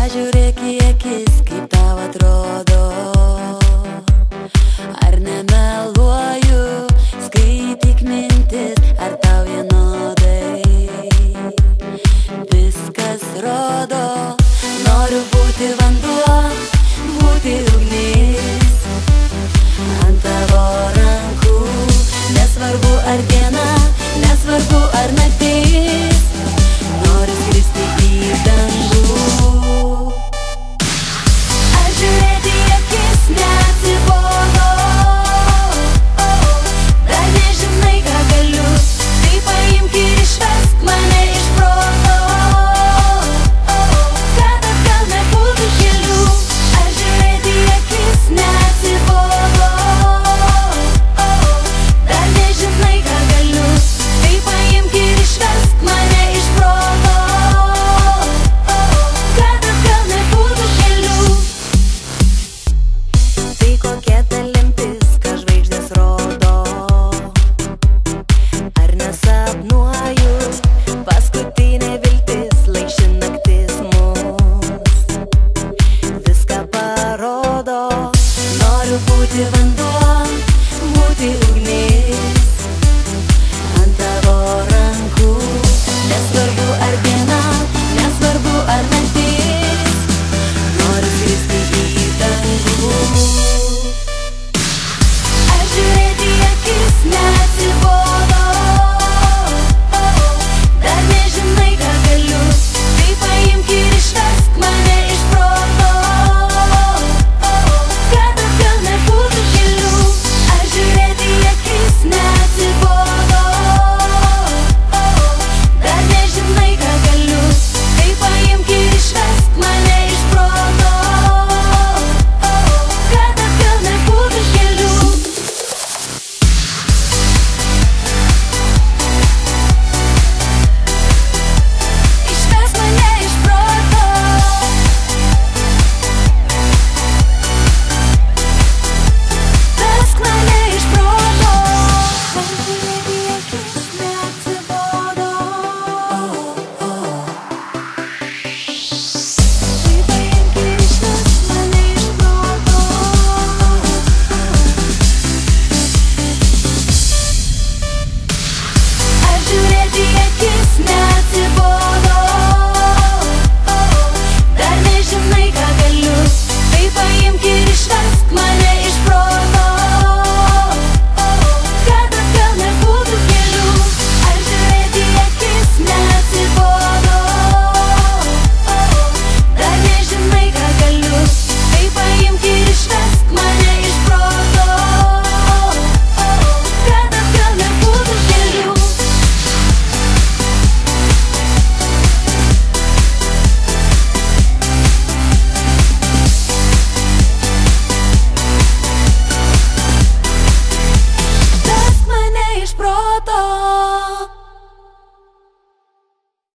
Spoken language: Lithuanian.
Pažiūrėk į akis, kaip tau atrodo, ar nemeluoju, skaityk mintis, ar tau vienodai viskas rodo. Noriu būti vanduo, būti ugnis ant tavo rankų, nesvarbu ar diena, nesvarbu ar naktis, noriu skristi į dangų. Būti vanduo, būti ugnis ant tavo rankų, nesvarbu ar diena, nesvarbu ar naktis, noriu skristi į dangų. Ar žiūrėti į akis neatsibodo, dar nežinai ką galiu, tai paimk ir išvesk mane iš proto. Neatsibodo.